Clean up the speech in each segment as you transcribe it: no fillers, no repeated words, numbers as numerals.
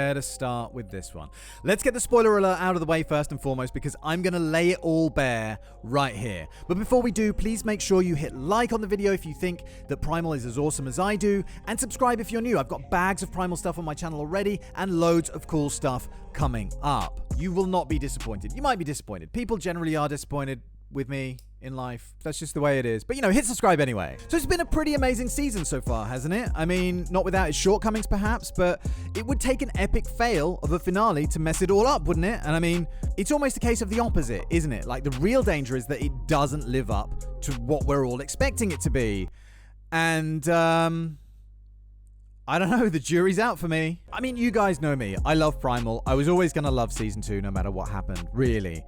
where to start with this one. Let's get the spoiler alert out of the way first and foremost, because I'm going to lay it all bare right here. But before we do, please make sure you hit like on the video if you think that Primal is as awesome as I do, and subscribe if you're new. I've got bags of Primal stuff on my channel already, and loads of cool stuff coming up. You will not be disappointed. You might be disappointed. People generally are disappointed with me in life. That's just the way it is. But, hit subscribe anyway. So it's been a pretty amazing season so far, hasn't it? I mean, not without its shortcomings perhaps, but it would take an epic fail of a finale to mess it all up, wouldn't it? And I mean, it's almost a case of the opposite, isn't it? Like, the real danger is that it doesn't live up to what we're all expecting it to be. And, I don't know, the jury's out for me. I mean, you guys know me. I love Primal. I was always going to love Season 2 no matter what happened, really.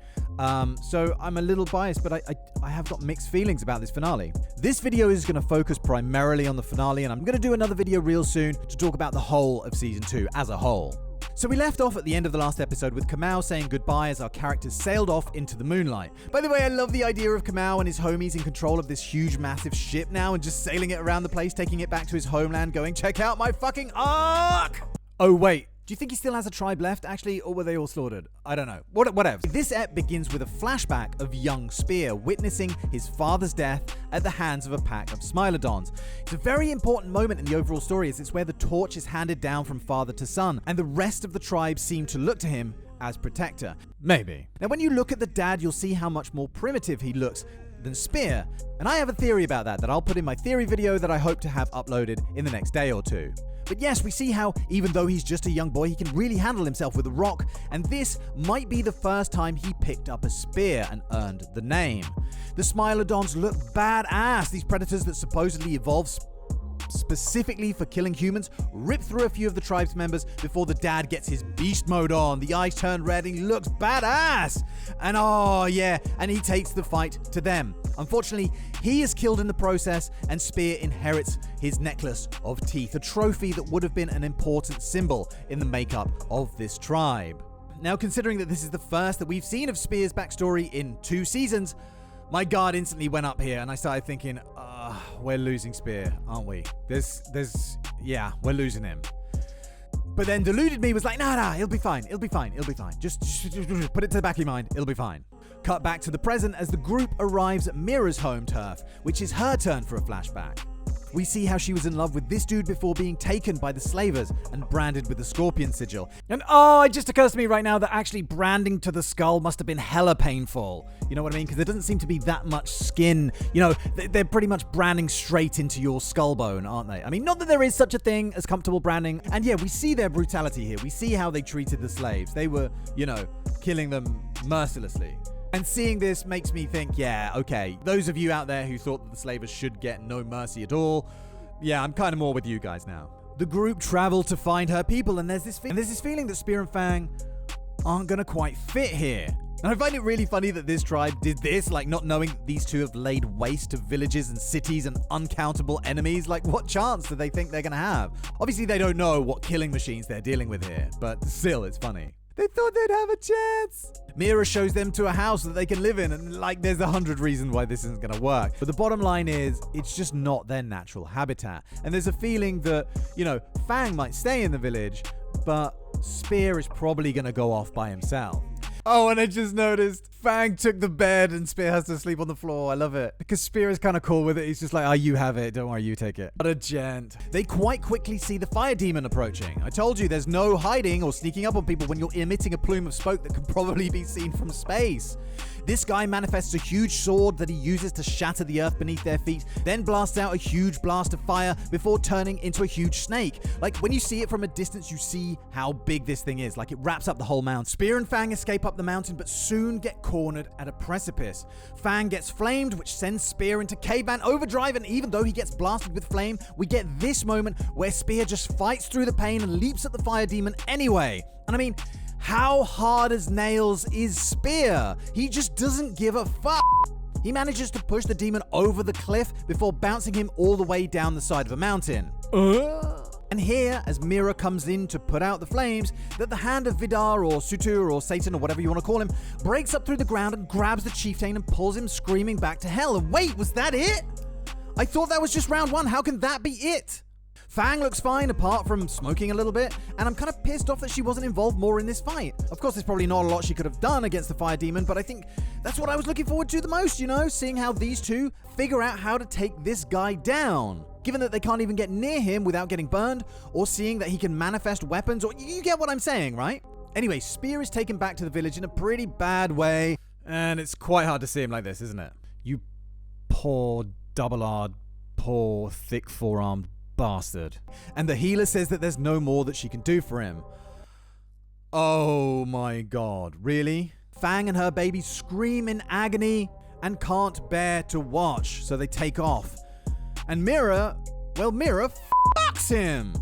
So I'm a little biased, but I have got mixed feelings about this finale. This video is going to focus primarily on the finale, and I'm going to do another video real soon to talk about the whole of Season 2 as a whole. So we left off at the end of the last episode with Kamau saying goodbye as our characters sailed off into the moonlight. By the way, I love the idea of Kamau and his homies in control of this huge, massive ship now and just sailing it around the place, taking it back to his homeland, going, check out my fucking ark! Oh, wait. Do you think he still has a tribe left, actually, or were they all slaughtered? I don't know. Whatever. This ep begins with a flashback of young Spear witnessing his father's death at the hands of a pack of Smilodons. It's a very important moment in the overall story, as it's where the torch is handed down from father to son, and the rest of the tribe seem to look to him as protector. Maybe. Now, when you look at the dad, you'll see how much more primitive he looks than Spear. And I have a theory about that I'll put in my theory video that I hope to have uploaded in the next day or two. But yes, we see how, even though he's just a young boy, he can really handle himself with a rock, and this might be the first time he picked up a spear and earned the name. The Smilodons look badass. These predators that supposedly evolved specifically for killing humans rip through a few of the tribe's members before the dad gets his beast mode on. The eyes turn red and he looks badass. And oh yeah, and he takes the fight to them. Unfortunately, he is killed in the process, and Spear inherits his necklace of teeth, a trophy that would have been an important symbol in the makeup of this tribe. Now, considering that this is the first that we've seen of Spear's backstory in 2 seasons, my guard instantly went up here and I started thinking, we're losing Spear, aren't we? Yeah, we're losing him. But then Deluded Me was like, nah, he'll be fine. Just put it to the back of your mind, it'll be fine. Cut back to the present as the group arrives at Mira's home turf, which is her turn for a flashback. We see how she was in love with this dude before being taken by the slavers and branded with the scorpion sigil. And it just occurs to me right now that actually branding to the skull must have been hella painful. You know what I mean? Because there doesn't seem to be that much skin. They're pretty much branding straight into your skull bone, aren't they? I mean, not that there is such a thing as comfortable branding. And yeah, we see their brutality here. We see how they treated the slaves. They were, killing them mercilessly. And seeing this makes me think, yeah, okay, those of you out there who thought that the slavers should get no mercy at all, yeah, I'm kind of more with you guys now. The group travel to find her people, and there's this feeling that Spear and Fang aren't going to quite fit here. And I find it really funny that this tribe did this, like not knowing these two have laid waste to villages and cities and uncountable enemies. Like, what chance do they think they're going to have? Obviously, they don't know what killing machines they're dealing with here, but still, it's funny. They thought they'd have a chance. Mira shows them to a house that they can live in, and there's 100 reasons why this isn't going to work. But the bottom line is, it's just not their natural habitat. And there's a feeling that, Fang might stay in the village, but Spear is probably going to go off by himself. Oh, and I just noticed Fang took the bed and Spear has to sleep on the floor. I love it. Because Spear is kind of cool with it. He's just like, you have it. Don't worry, you take it. What a gent. They quite quickly see the fire demon approaching. I told you there's no hiding or sneaking up on people when you're emitting a plume of smoke that can probably be seen from space. This guy manifests a huge sword that he uses to shatter the earth beneath their feet, then blasts out a huge blast of fire before turning into a huge snake. Like, when you see it from a distance, you see how big this thing is. Like, it wraps up the whole mountain. Spear and Fang escape up the mountain, but soon get cornered at a precipice. Fang gets flamed, which sends Spear into caveman overdrive, and even though he gets blasted with flame, we get this moment where Spear just fights through the pain and leaps at the fire demon anyway. And I mean, how hard as nails is Spear? He just doesn't give a fuck. He manages to push the demon over the cliff before bouncing him all the way down the side of a mountain. And here, as Mira comes in to put out the flames, that the hand of Vidar or Sutur or Satan or whatever you want to call him breaks up through the ground and grabs the Chieftain and pulls him screaming back to hell. And wait, was that it? I thought that was just round 1. How can that be it? Fang looks fine apart from smoking a little bit, and I'm kind of pissed off that she wasn't involved more in this fight. Of course, there's probably not a lot she could have done against the fire demon, but I think that's what I was looking forward to the most, you know, seeing how these two figure out how to take this guy down. Given that they can't even get near him without getting burned, or seeing that he can manifest weapons, or you get what I'm saying, right? Anyway, Spear is taken back to the village in a pretty bad way, and it's quite hard to see him like this, isn't it? You poor double-R, poor thick forearmed bastard. And the healer says that there's no more that she can do for him. Oh my god, really? Fang and her baby scream in agony and can't bear to watch, so they take off. And Mira fucks him,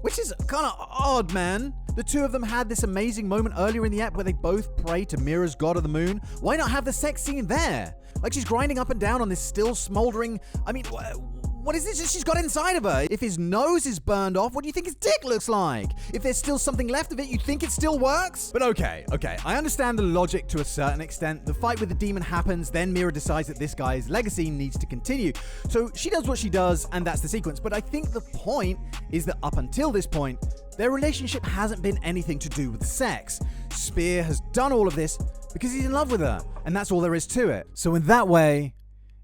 which is kind of odd, man. The two of them had this amazing moment earlier in the app where they both pray to Mira's god of the moon. Why not have the sex scene there? Like, she's grinding up and down on this still smoldering, I mean, what is this that she's got inside of her? If his nose is burned off, what do you think his dick looks like? If there's still something left of it, you think it still works? But okay, I understand the logic to a certain extent. The fight with the demon happens, then Mira decides that this guy's legacy needs to continue. So she does what she does, and that's the sequence. But I think the point is that up until this point, their relationship hasn't been anything to do with sex. Spear has done all of this because he's in love with her, and that's all there is to it. So in that way,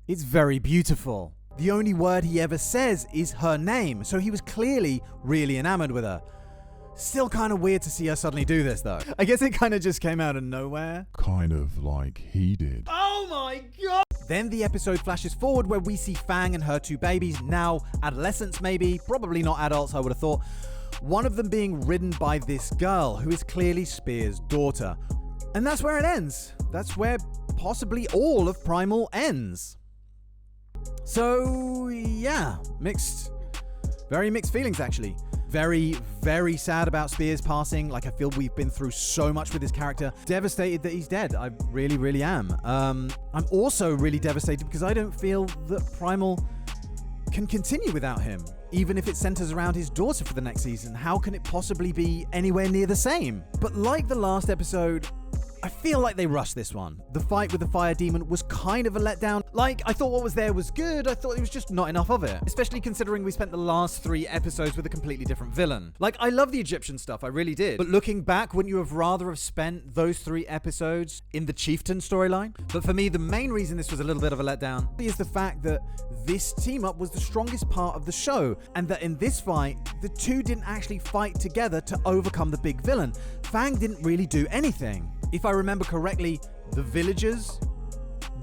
it's very beautiful. The only word he ever says is her name, so he was clearly really enamored with her. Still kind of weird to see her suddenly do this, though. I guess it kind of just came out of nowhere. Kind of like he did. Oh my god! Then the episode flashes forward where we see Fang and her two babies, now adolescents maybe, probably not adults, I would have thought. One of them being ridden by this girl, who is clearly Spear's daughter. And that's where it ends. That's where possibly all of Primal ends. So, yeah, very mixed feelings, actually. Very, very sad about Spear's passing. Like, I feel we've been through so much with this character. Devastated that he's dead. I really, really am. I'm also really devastated because I don't feel that Primal can continue without him. Even if it centers around his daughter for the next season, how can it possibly be anywhere near the same? But like the last episode, I feel like they rushed this one. The fight with the fire demon was kind of a letdown. Like, I thought what was there was good, I thought it was just not enough of it. Especially considering we spent the last 3 episodes with a completely different villain. Like, I love the Egyptian stuff, I really did. But looking back, wouldn't you have rather have spent those 3 episodes in the Chieftain storyline? But for me, the main reason this was a little bit of a letdown is the fact that this team-up was the strongest part of the show, and that in this fight, the two didn't actually fight together to overcome the big villain. Fang didn't really do anything. If I remember correctly, the villagers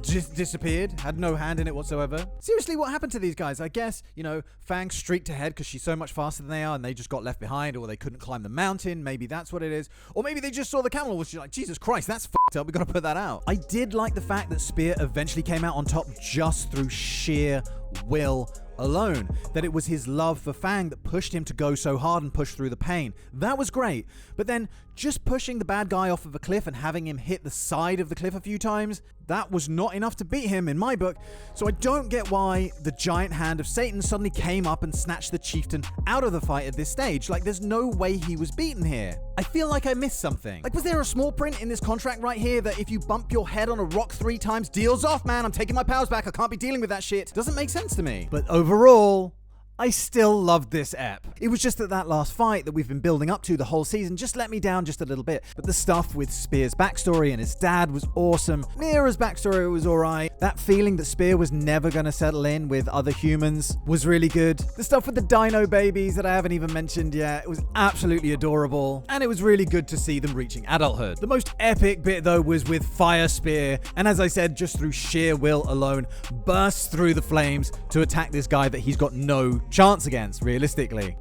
just disappeared, had no hand in it whatsoever. Seriously, what happened to these guys? I guess, you know, Fang streaked ahead because she's so much faster than they are and they just got left behind, or they couldn't climb the mountain. Maybe that's what it is. Or maybe they just saw the camel and was like, Jesus Christ, that's f***ed up. We got to put that out. I did like the fact that Spear eventually came out on top just through sheer will alone, that it was his love for Fang that pushed him to go so hard and push through the pain. That was great. But then just pushing the bad guy off of a cliff and having him hit the side of the cliff a few times, that was not enough to beat him in my book. So I don't get why the giant hand of Satan suddenly came up and snatched the Chieftain out of the fight at this stage. Like, there's no way he was beaten here. I feel like I missed something. Like, was there a small print in this contract right here that if you bump your head on a rock 3 times, deals off, man, I'm taking my powers back, I can't be dealing with that shit? Doesn't make sense to me. But overall, I still loved this ep. It was just that last fight that we've been building up to the whole season just let me down just a little bit. But the stuff with Spear's backstory and his dad was awesome. Mira's backstory was alright. That feeling that Spear was never going to settle in with other humans was really good. The stuff with the dino babies that I haven't even mentioned yet, it was absolutely adorable. And it was really good to see them reaching adulthood. The most epic bit though was with Fire Spear, and as I said, just through sheer will alone, bursts through the flames to attack this guy that he's got no chance against, realistically.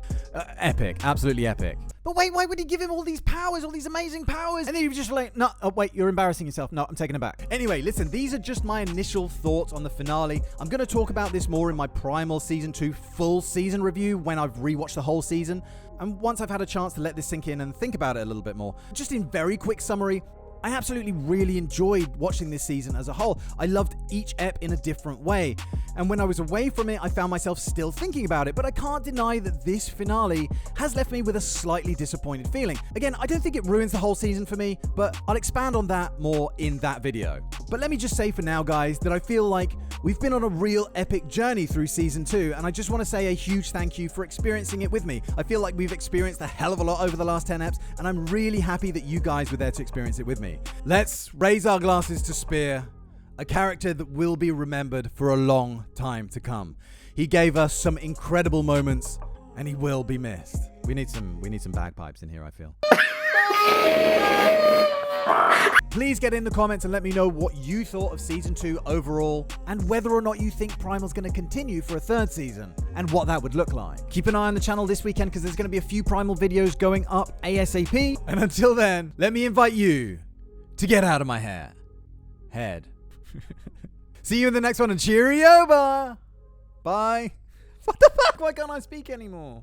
Epic, absolutely epic. But wait, why would he give him all these powers, all these amazing powers? And then he was just like, no, oh wait, you're embarrassing yourself. No, I'm taking it back. Anyway, listen, these are just my initial thoughts on the finale. I'm going to talk about this more in my Primal Season 2 full season review when I've rewatched the whole season. And once I've had a chance to let this sink in and think about it a little bit more. Just in very quick summary, I absolutely really enjoyed watching this season as a whole. I loved each ep in a different way. And when I was away from it, I found myself still thinking about it. But I can't deny that this finale has left me with a slightly disappointed feeling. Again, I don't think it ruins the whole season for me, but I'll expand on that more in that video. But let me just say for now, guys, that I feel like we've been on a real epic journey through Season 2, and I just want to say a huge thank you for experiencing it with me. I feel like we've experienced a hell of a lot over the last 10 eps, and I'm really happy that you guys were there to experience it with me. Let's raise our glasses to Spear, a character that will be remembered for a long time to come. He gave us some incredible moments, and he will be missed. We need some bagpipes in here, I feel. Please get in the comments and let me know what you thought of Season 2 overall, and whether or not you think Primal's going to continue for a third season, and what that would look like. Keep an eye on the channel this weekend because there's going to be a few Primal videos going up ASAP. And until then, let me invite you to get out of my head. See you in the next one, and cheerio, bye. What the fuck? Why can't I speak anymore?